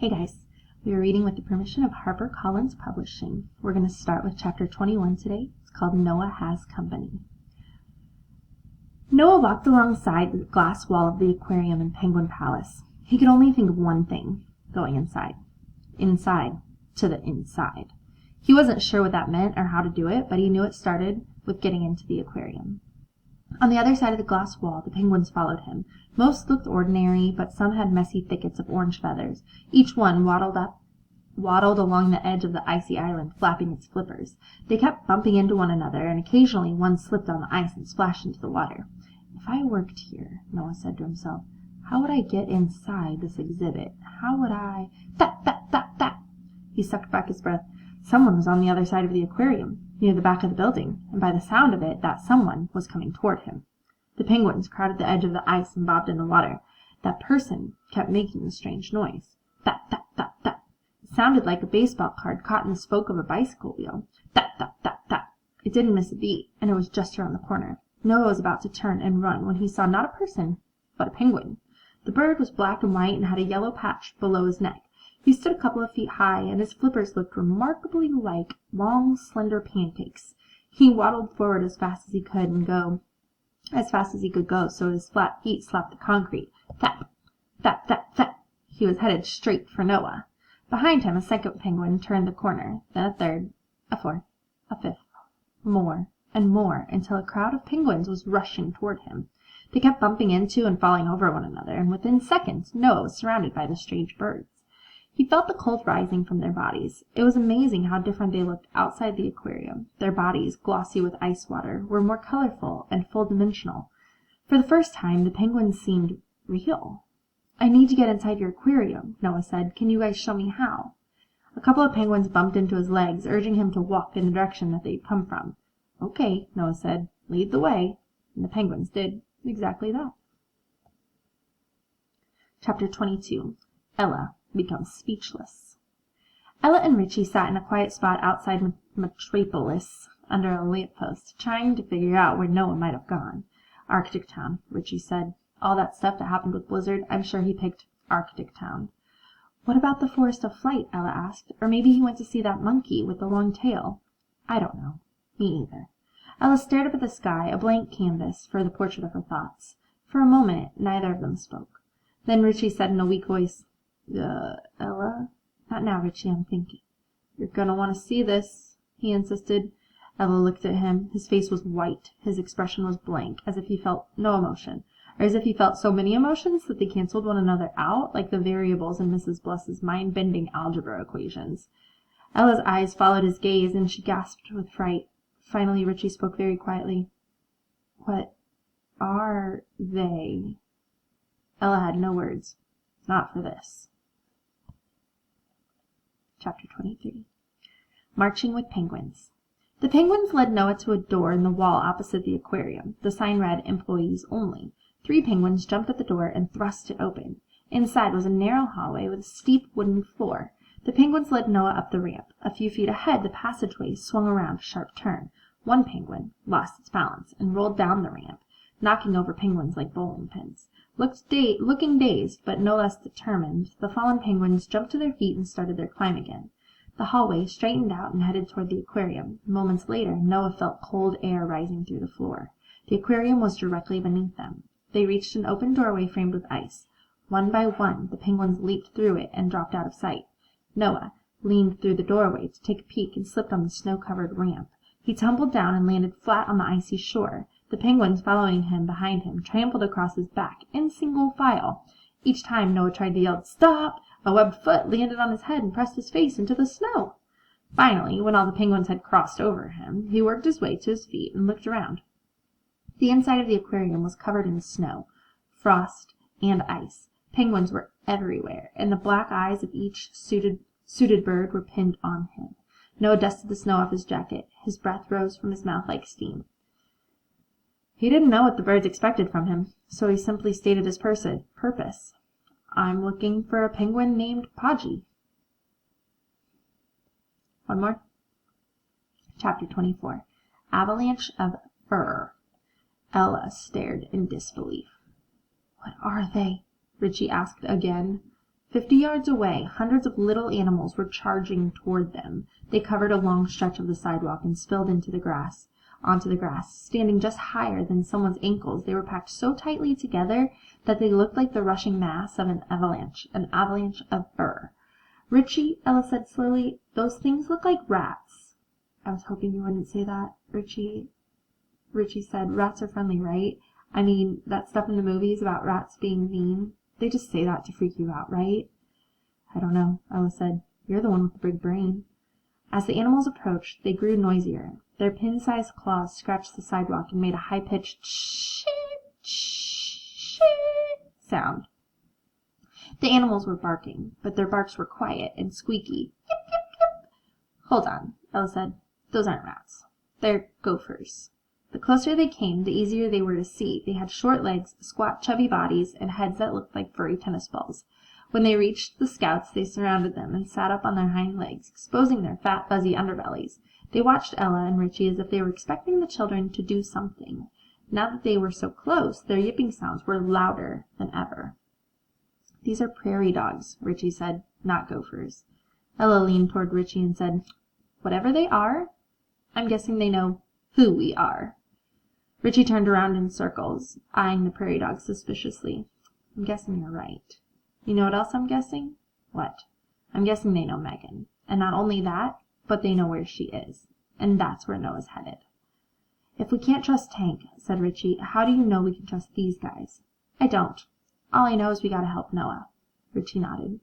Hey guys, we are reading with the permission of HarperCollins Publishing. We're going to start with chapter 21 today. It's called Noah Has Company. Noah walked alongside the glass wall of the aquarium in Penguin Palace. He could only think of one thing: going inside. Inside. To the inside. He wasn't sure what that meant or how to do it, but he knew it started with getting into the aquarium. On the other side of the glass wall, the penguins followed him. Most looked ordinary, but some had messy thickets of orange feathers. Each one waddled along the edge of the icy island, flapping its flippers. They kept bumping into one another, and occasionally one slipped on the ice and splashed into the water. If I worked here, Noah said to himself, how would I get inside this exhibit? How would I... That! He sucked back his breath. Someone was on the other side of the aquarium, near the back of the building, and by the sound of it, that someone was coming toward him. The penguins crowded the edge of the ice and bobbed in the water. That person kept making a strange noise. That. It sounded like a baseball card caught in the spoke of a bicycle wheel. That. It didn't miss a beat, and it was just around the corner. Noah was about to turn and run when he saw not a person, but a penguin. The bird was black and white and had a yellow patch below his neck. He stood a couple of feet high, and his flippers looked remarkably like long, slender pancakes. He waddled forward as fast as he could go, so his flat feet slapped the concrete. Thap! He was headed straight for Noah. Behind him, a second penguin turned the corner, then a third, a fourth, a fifth, more and more, until a crowd of penguins was rushing toward him. They kept bumping into and falling over one another, and within seconds Noah was surrounded by the strange birds. He felt the cold rising from their bodies. It was amazing how different they looked outside the aquarium. Their bodies, glossy with ice water, were more colorful and full-dimensional. For the first time, the penguins seemed real. I need to get inside your aquarium, Noah said. Can you guys show me how? A couple of penguins bumped into his legs, urging him to walk in the direction that they'd come from. Okay, Noah said. Lead the way. And the penguins did exactly that. Chapter 22. Ella becomes speechless. Ella and Richie sat in a quiet spot outside Metropolis under a lamppost, trying to figure out where Noah might have gone. Arctic Town, Richie said. All that stuff that happened with Blizzard, I'm sure he picked Arctic Town. What about the Forest of Flight? Ella asked. Or maybe he went to see that monkey with the long tail. I don't know. Me either. Ella stared up at the sky, a blank canvas for the portrait of her thoughts. For a moment, neither of them spoke. Then Richie said in a weak voice, Ella? Not now, Richie, I'm thinking. You're gonna want to see this, he insisted. Ella looked at him. His face was white. His expression was blank, as if he felt no emotion, or as if he felt so many emotions that they canceled one another out, like the variables in Mrs. Bless's mind-bending algebra equations. Ella's eyes followed his gaze, and she gasped with fright. Finally, Richie spoke very quietly. What are they? Ella had no words. Not for this. Chapter 23. Marching with Penguins. The penguins led Noah to a door in the wall opposite the aquarium. The sign read, Employees Only. 3 penguins jumped at the door and thrust it open. Inside was a narrow hallway with a steep wooden floor. The penguins led Noah up the ramp. A few feet ahead, the passageway swung around a sharp turn. One penguin lost its balance and rolled down the ramp, knocking over penguins like bowling pins. Looking dazed, but no less determined, the fallen penguins jumped to their feet and started their climb again. The hallway straightened out and headed toward the aquarium. Moments later, Noah felt cold air rising through the floor. The aquarium was directly beneath them. They reached an open doorway framed with ice. One by one, the penguins leaped through it and dropped out of sight. Noah leaned through the doorway to take a peek and slipped on the snow-covered ramp. He tumbled down and landed flat on the icy shore. The penguins following him behind him trampled across his back in single file. Each time Noah tried to yell, Stop! A webbed foot landed on his head and pressed his face into the snow. Finally, when all the penguins had crossed over him, he worked his way to his feet and looked around. The inside of the aquarium was covered in snow, frost, and ice. Penguins were everywhere, and the black eyes of each suited bird were pinned on him. Noah dusted the snow off his jacket. His breath rose from his mouth like steam. He didn't know what the birds expected from him, so he simply stated his purpose. I'm looking for a penguin named Podgy. One more. Chapter 24. Avalanche of Fur. Ella stared in disbelief. What are they? Richie asked again. 50 yards away, hundreds of little animals were charging toward them. They covered a long stretch of the sidewalk and spilled onto the grass. Standing just higher than someone's ankles, they were packed so tightly together that they looked like the rushing mass of an avalanche of fur. "Richie," Ella said slowly, "those things look like rats." "I was hoping you wouldn't say that, Richie," said. "Rats are friendly, right? I mean, that stuff in the movies about rats being mean. They just say that to freak you out, right?" "I don't know," Ella said. "You're the one with the big brain." As the animals approached, they grew noisier. Their pin-sized claws scratched the sidewalk and made a high-pitched shit sound. The animals were barking, but their barks were quiet and squeaky. "Yip, yip, yip." "Hold on," Ella said. "Those aren't rats. They're gophers." The closer they came, the easier they were to see. They had short legs, squat, chubby bodies, and heads that looked like furry tennis balls. When they reached the scouts, they surrounded them and sat up on their hind legs, exposing their fat, fuzzy underbellies. They watched Ella and Richie as if they were expecting the children to do something. Now that they were so close, their yipping sounds were louder than ever. "These are prairie dogs," Richie said, "not gophers." Ella leaned toward Richie and said, "Whatever they are, I'm guessing they know who we are." Richie turned around in circles, eyeing the prairie dogs suspiciously. "I'm guessing you're right. You know what else I'm guessing?" "What?" "I'm guessing they know Megan. And not only that, but they know where she is. And that's where Noah's headed." "If we can't trust Tank," said Richie, "how do you know we can trust these guys?" "I don't. All I know is we gotta help Noah." Richie nodded.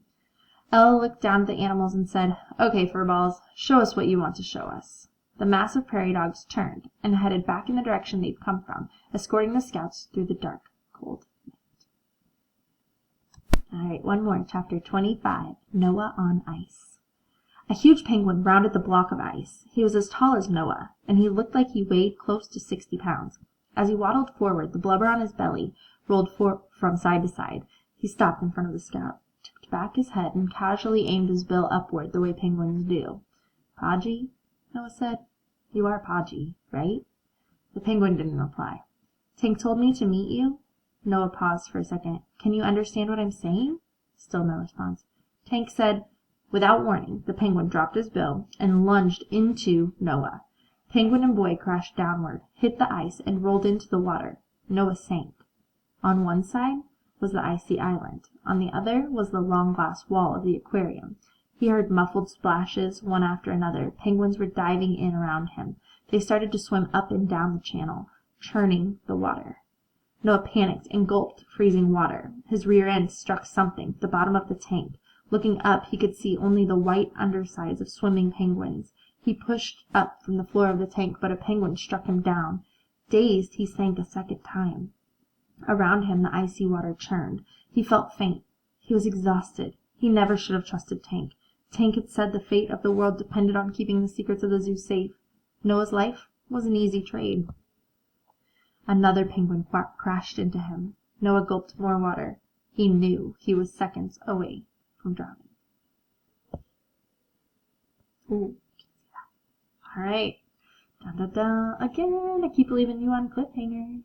Ella looked down at the animals and said, "Okay, furballs, show us what you want to show us." The mass of prairie dogs turned and headed back in the direction they'd come from, escorting the scouts through the dark, cold night. All right, one more. Chapter 25, Noah on Ice. A huge penguin rounded the block of ice. He was as tall as Noah, and he looked like he weighed close to 60 pounds. As he waddled forward, the blubber on his belly rolled from side to side. He stopped in front of the scout, tipped back his head, and casually aimed his bill upward the way penguins do. "Podgy?" Noah said. "You are Podgy, right?" The penguin didn't reply. "Tank told me to meet you." Noah paused for a second. "Can you understand what I'm saying?" Still no response. Tank said. Without warning, the penguin dropped his bill and lunged into Noah. Penguin and boy crashed downward, hit the ice, and rolled into the water. Noah sank. On one side was the icy island. On the other was the long glass wall of the aquarium. He heard muffled splashes, one after another. Penguins were diving in around him. They started to swim up and down the channel, churning the water. Noah panicked and gulped freezing water. His rear end struck something, the bottom of the tank. Looking up, he could see only the white undersides of swimming penguins. He pushed up from the floor of the tank, but a penguin struck him down. Dazed, he sank a second time. Around him the icy water churned. He felt faint. He was exhausted. He never should have trusted Tank. Tank had said the fate of the world depended on keeping the secrets of the zoo safe. Noah's life was an easy trade. Another penguin crashed into him. Noah gulped more water. He knew he was seconds away from drowning. Ooh, all right. Dun, dun, dun. Again, I keep leaving you on cliffhangers.